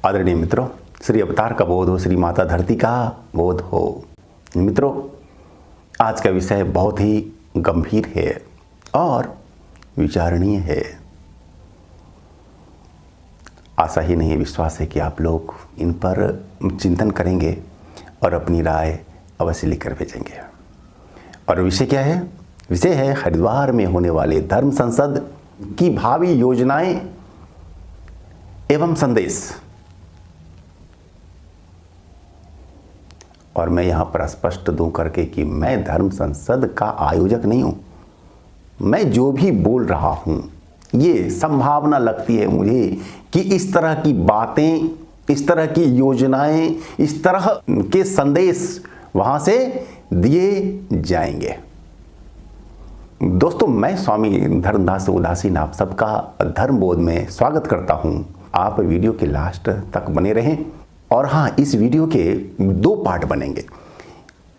आदरणीय मित्रों, श्री अवतार का बोध हो, श्री माता धरती का बोध हो। मित्रों, आज का विषय बहुत ही गंभीर है और विचारणीय है। आशा ही नहीं, विश्वास है कि आप लोग इन पर चिंतन करेंगे और अपनी राय अवश्य लिखकर भेजेंगे। और विषय क्या है? विषय है हरिद्वार में होने वाले धर्म संसद की भावी योजनाएं एवं संदेश। और मैं यहाँ पर स्पष्ट दूं करके कि मैं धर्म संसद का आयोजक नहीं हूँ। मैं जो भी बोल रहा हूँ, ये संभावना लगती है मुझे कि इस तरह की बातें, इस तरह की योजनाएं, इस तरह के संदेश वहाँ से दिए जाएंगे। दोस्तों, मैं स्वामी धर्मदास उदासीन आप सबका धर्म बोध में स्वागत करता हूँ। आप वीडियो के लास्ट तक बने रहें। और हाँ, इस वीडियो के 2 पार्ट बनेंगे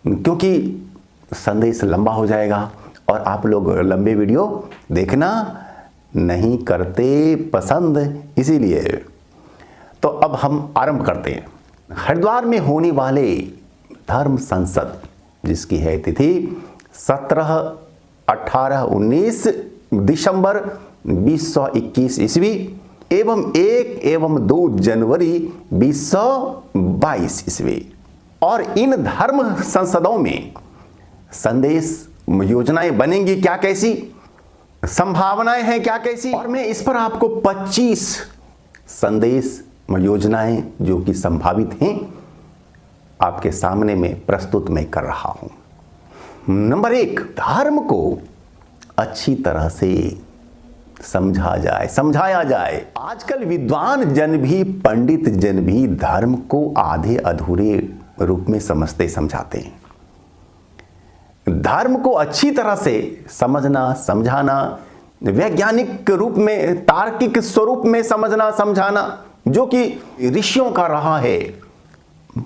क्योंकि संदेश लंबा हो जाएगा और आप लोग लंबे वीडियो देखना नहीं करते पसंद, इसीलिए। तो अब हम आरंभ करते हैं। हरिद्वार में होने वाले धर्म संसद, जिसकी है तिथि 17, 18, 19 दिसंबर 2021 ईस्वी एवं 1 एवं 2 जनवरी 2022 ईस्वी। और इन धर्म संसदों में संदेश योजनाएं बनेंगी क्या कैसी, संभावनाएं हैं क्या कैसी, और मैं इस पर आपको 25 संदेश योजनाएं जो कि संभावित हैं आपके सामने में प्रस्तुत मैं कर रहा हूं। नंबर 1, धर्म को अच्छी तरह से समझाया जाए। आजकल विद्वान जन भी, पंडित जन भी धर्म को आधे अधूरे रूप में समझाते हैं। धर्म को अच्छी तरह से समझना, समझाना, वैज्ञानिक रूप में, तार्किक स्वरूप में समझना, समझाना, जो कि ऋषियों का रहा है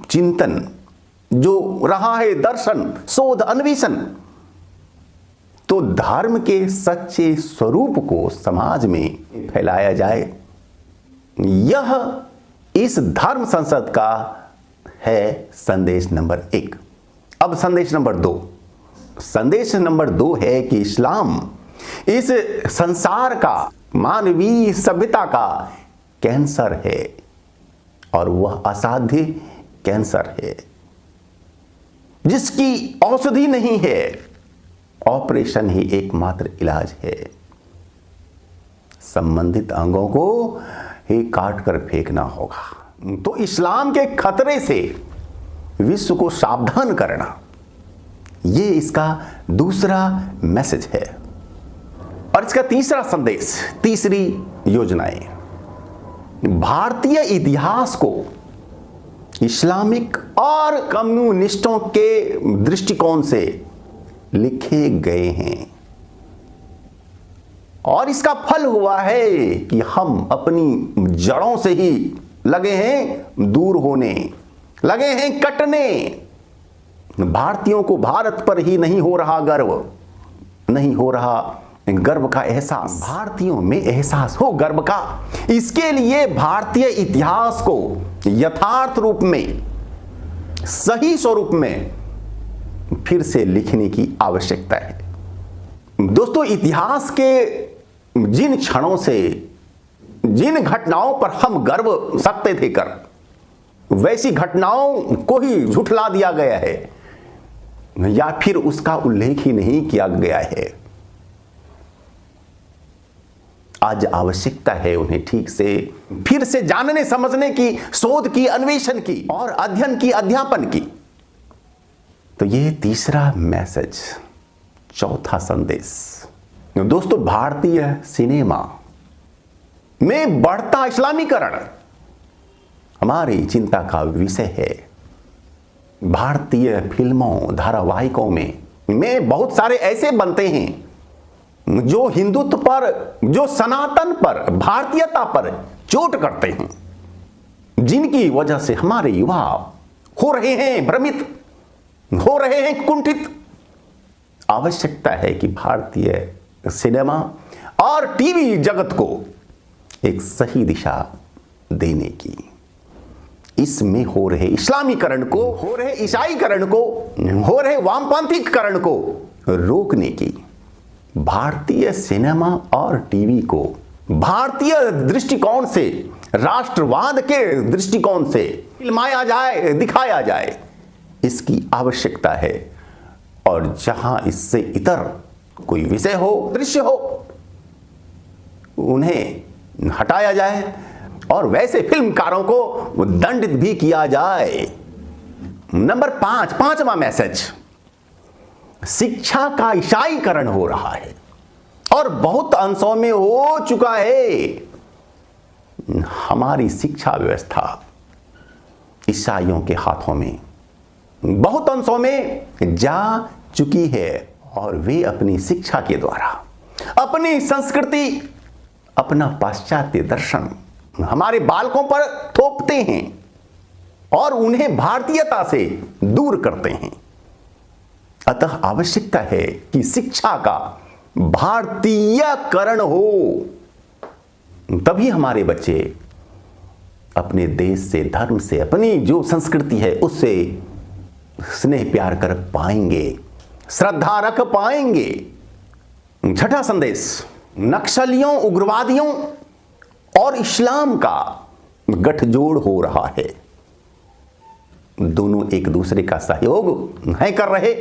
चिंतन, जो रहा है दर्शन, शोध, अन्वेषण। तो धर्म के सच्चे स्वरूप को समाज में फैलाया जाए, यह इस धर्म संसद का है संदेश नंबर 1। अब संदेश नंबर 2। संदेश नंबर 2 है कि इस्लाम इस संसार का, मानवीय सभ्यता का कैंसर है और वह असाध्य कैंसर है जिसकी औषधि नहीं है। ऑपरेशन ही एकमात्र इलाज है। संबंधित अंगों को ही काट कर फेंकना होगा। तो इस्लाम के खतरे से विश्व को सावधान करना, ये इसका दूसरा मैसेज है। और इसका तीसरा संदेश, तीसरी योजनाएं, भारतीय इतिहास को इस्लामिक और कम्युनिस्टों के दृष्टिकोण से लिखे गए हैं। और इसका फल हुआ है कि हम अपनी जड़ों से ही लगे हैं दूर होने, लगे हैं कटने। भारतीयों को भारत पर ही नहीं हो रहा गर्व, नहीं हो रहा गर्व का एहसास। भारतीयों में एहसास हो गर्व का। इसके लिए भारतीय इतिहास को यथार्थ रूप में, सही स्वरूप में फिर से लिखने की आवश्यकता है। दोस्तों, इतिहास के जिन क्षणों से, जिन घटनाओं पर हम गर्व सकते थे कर, वैसी घटनाओं को ही झुठला दिया गया है या फिर उसका उल्लेख ही नहीं किया गया है। आज आवश्यकता है उन्हें ठीक से फिर से जानने, समझने की, शोध की, अन्वेषण की और अध्ययन की, अध्यापन की। तो ये तीसरा मैसेज, चौथा संदेश। दोस्तों, भारतीय सिनेमा में बढ़ता इस्लामीकरण हमारी चिंता का विषय है। भारतीय फिल्मों, धारावाहिकों में बहुत सारे ऐसे बनते हैं जो हिंदुत्व पर, जो सनातन पर, भारतीयता पर चोट करते हैं, जिनकी वजह से हमारे युवा हो रहे हैं भ्रमित, हो रहे हैं कुंठित। आवश्यकता है कि भारतीय सिनेमा और टीवी जगत को एक सही दिशा देने की। इसमें हो रहे इस्लामीकरण को, हो रहे ईसाईकरण को, हो रहे वामपंथीकरण को रोकने की भारतीय सिनेमा और टीवी को भारतीय दृष्टिकोण से, राष्ट्रवाद के दृष्टिकोण से फिल्माया जाए, दिखाया जाए, इसकी आवश्यकता है। और जहां इससे इतर कोई विषय हो, दृश्य हो, उन्हें हटाया जाए और वैसे फिल्मकारों को दंडित भी किया जाए। नंबर 5, पांचवा मैसेज, शिक्षा का ईसाईकरण हो रहा है और बहुत अंशों में हो चुका है। हमारी शिक्षा व्यवस्था ईसाइयों के हाथों में बहुत अंशों में जा चुकी है और वे अपनी शिक्षा के द्वारा अपनी संस्कृति, अपना पाश्चात्य दर्शन हमारे बालकों पर थोपते हैं और उन्हें भारतीयता से दूर करते हैं। अतः आवश्यकता है कि शिक्षा का भारतीयकरण हो, तभी हमारे बच्चे अपने देश से, धर्म से, अपनी जो संस्कृति है उससे स्नेह प्यार कर पाएंगे, श्रद्धा रख पाएंगे। छठा संदेश, नक्सलियों, उग्रवादियों और इस्लाम का गठजोड़ हो रहा है। दोनों एक दूसरे का सहयोग है कर रहे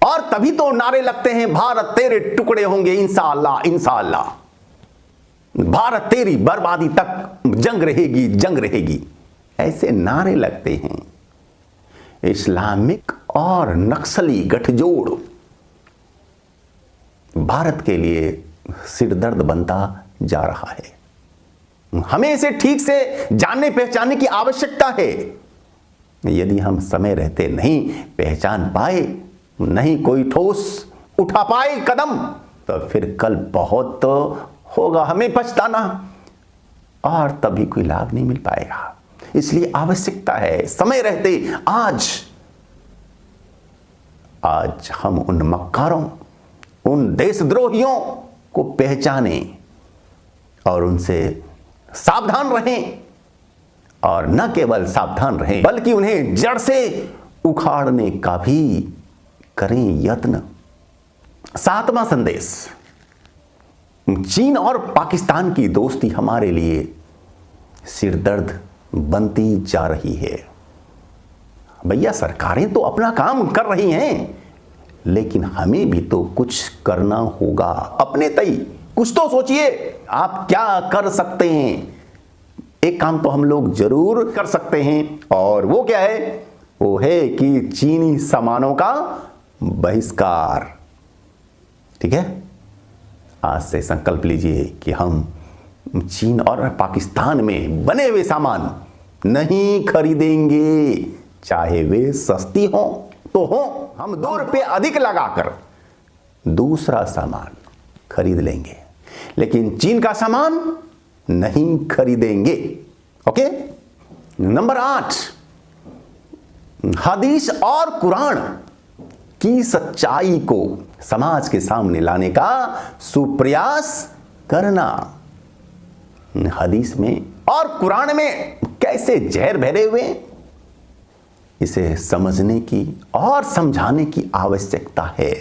और तभी तो नारे लगते हैं, भारत तेरे टुकड़े होंगे इंशाअल्लाह, इंशाअल्लाह, भारत तेरी बर्बादी तक जंग रहेगी, जंग रहेगी, ऐसे नारे लगते हैं। इस्लामिक और नक्सली गठजोड़ भारत के लिए सिरदर्द बनता जा रहा है। हमें इसे ठीक से जानने पहचानने की आवश्यकता है। यदि हम समय रहते नहीं पहचान पाए, नहीं कोई ठोस उठा पाए कदम, तो फिर कल बहुत होगा हमें पछताना और तभी कोई लाभ नहीं मिल पाएगा। इसलिए आवश्यकता है समय रहते आज हम उन मक्कारों, उन देशद्रोहियों को पहचाने और उनसे सावधान रहें, और न केवल सावधान रहें बल्कि उन्हें जड़ से उखाड़ने का भी करें यत्न। सातवां संदेश, चीन और पाकिस्तान की दोस्ती हमारे लिए सिरदर्द बनती जा रही है। भैया सरकारें तो अपना काम कर रही हैं, लेकिन हमें भी तो कुछ करना होगा। अपने तई कुछ तो सोचिए, आप क्या कर सकते हैं। एक काम तो हम लोग जरूर कर सकते हैं, और वो क्या है? वो है कि चीनी सामानों का बहिष्कार। ठीक है, आज से संकल्प लीजिए कि हम चीन और पाकिस्तान में बने हुए सामान नहीं खरीदेंगे, चाहे वे सस्ती हो तो हो। हम 2 रुपये अधिक लगाकर दूसरा सामान खरीद लेंगे, लेकिन चीन का सामान नहीं खरीदेंगे। ओके। नंबर 8, हदीस और कुरान की सच्चाई को समाज के सामने लाने का सुप्रयास करना। हदीस में और कुरान में कैसे जहर भरे हुए, इसे समझने की और समझाने की आवश्यकता है।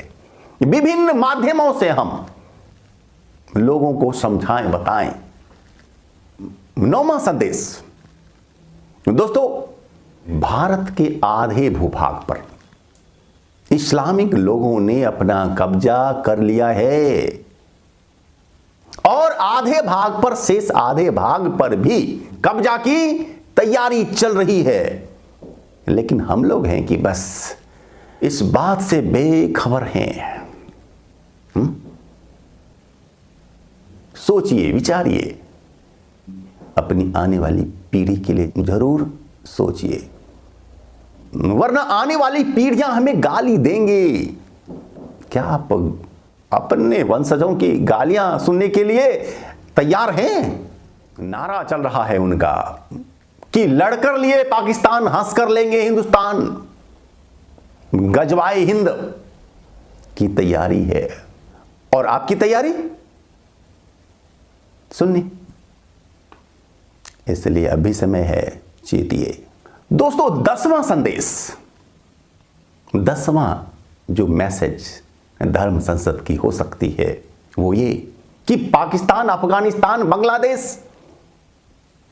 विभिन्न माध्यमों से हम लोगों को समझाएं, बताएं। 9वां संदेश, दोस्तों, भारत के आधे भूभाग पर इस्लामिक लोगों ने अपना कब्जा कर लिया है और आधे भाग पर, शेष आधे भाग पर भी कब्जा की तैयारी चल रही है। लेकिन हम लोग हैं कि बस इस बात से बेखबर हैं। सोचिए, विचारिए, अपनी आने वाली पीढ़ी के लिए जरूर सोचिए, वरना आने वाली पीढ़ियां हमें गाली देंगे। क्या आप अपने वंशजों की गालियां सुनने के लिए तैयार हैं? नारा चल रहा है उनका कि लड़कर लिए पाकिस्तान, हंसकर लेंगे हिंदुस्तान। गजवाए हिंद की तैयारी है और आपकी तैयारी सुननी, इसलिए अभी समय है, चेतिए। दोस्तों 10वां संदेश, 10वां जो मैसेज धर्म संसद की हो सकती है वो ये कि पाकिस्तान, अफगानिस्तान, बांग्लादेश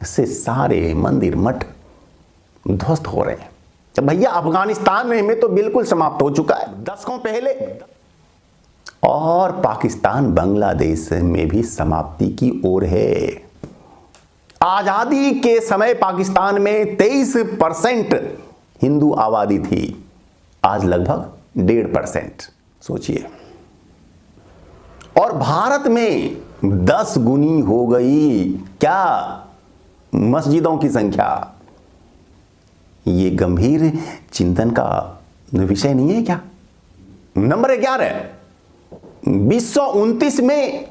से सारे मंदिर मठ ध्वस्त हो रहे हैं। तो भैया अफगानिस्तान में तो बिल्कुल समाप्त हो चुका है दशकों पहले, और पाकिस्तान, बांग्लादेश में भी समाप्ति की ओर है। आजादी के समय पाकिस्तान में 23% हिंदू आबादी थी, आज लगभग 1.5%। सोचिए, और भारत में 10 गुनी हो गई क्या मस्जिदों की संख्या। ये गंभीर चिंतन का विषय नहीं है क्या? नंबर 11, 2029 में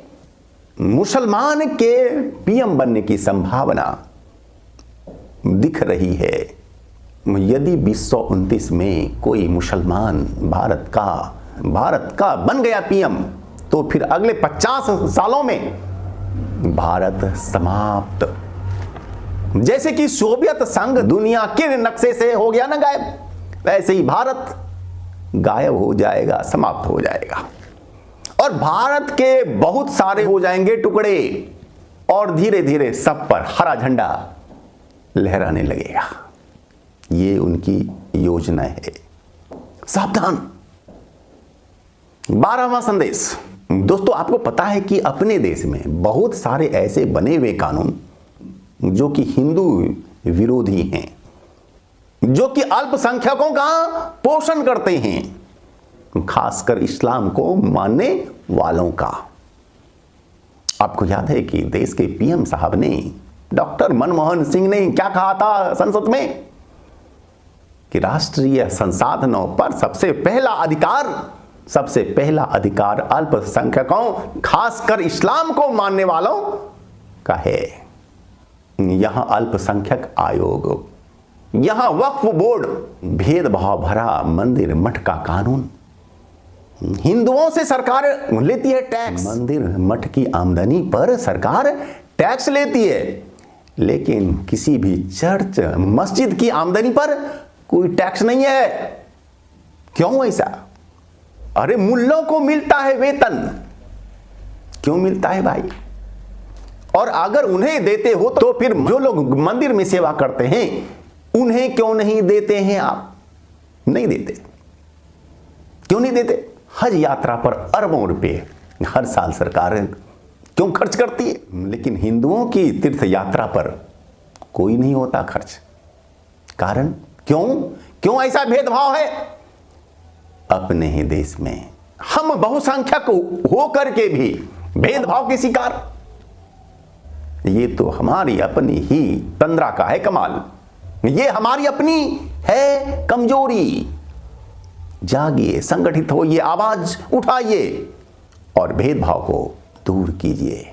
मुसलमान के पीएम बनने की संभावना दिख रही है। यदि 2029 में कोई मुसलमान भारत का बन गया पीएम, तो फिर अगले 50 सालों में भारत समाप्त। जैसे कि सोवियत संघ दुनिया के नक्शे से हो गया ना गायब, वैसे ही भारत गायब हो जाएगा, समाप्त हो जाएगा, और भारत के बहुत सारे हो जाएंगे टुकड़े, और धीरे धीरे सब पर हरा झंडा लहराने लगेगा। ये उनकी योजना है, सावधान। 12वां संदेश, दोस्तों आपको पता है कि अपने देश में बहुत सारे ऐसे बने हुए कानून जो कि हिंदू विरोधी हैं, जो कि अल्पसंख्यकों का पोषण करते हैं, खासकर इस्लाम को मानने वालों का। आपको याद है कि देश के पीएम साहब ने, डॉक्टर मनमोहन सिंह ने क्या कहा था संसद में कि राष्ट्रीय संसाधनों पर सबसे पहला अधिकार अल्पसंख्यकों, खासकर इस्लाम को मानने वालों का है। यहां अल्पसंख्यक आयोग, यहां वक्फ बोर्ड, भेदभाव भरा मंदिर मठ का कानून, हिंदुओं से सरकार लेती है टैक्स, मंदिर मठ की आमदनी पर सरकार टैक्स लेती है, लेकिन किसी भी चर्च मस्जिद की आमदनी पर कोई टैक्स नहीं है। क्यों ऐसा? अरे मुल्लों को मिलता है वेतन, क्यों मिलता है भाई? और अगर उन्हें देते हो तो फिर जो लोग मंदिर में सेवा करते हैं उन्हें क्यों नहीं देते हैं आप? नहीं देते, क्यों नहीं देते? हज यात्रा पर अरबों रुपए हर साल सरकार क्यों खर्च करती है, लेकिन हिंदुओं की तीर्थ यात्रा पर कोई नहीं होता खर्च। कारण क्यों ऐसा भेदभाव है? अपने ही देश में हम बहुसंख्यक होकर के भी भेदभाव के शिकार। ये तो हमारी अपनी ही तंद्रा का है कमाल, ये हमारी अपनी है कमजोरी। जागिए, संगठित होइए, आवाज उठाइए और भेदभाव को दूर कीजिए।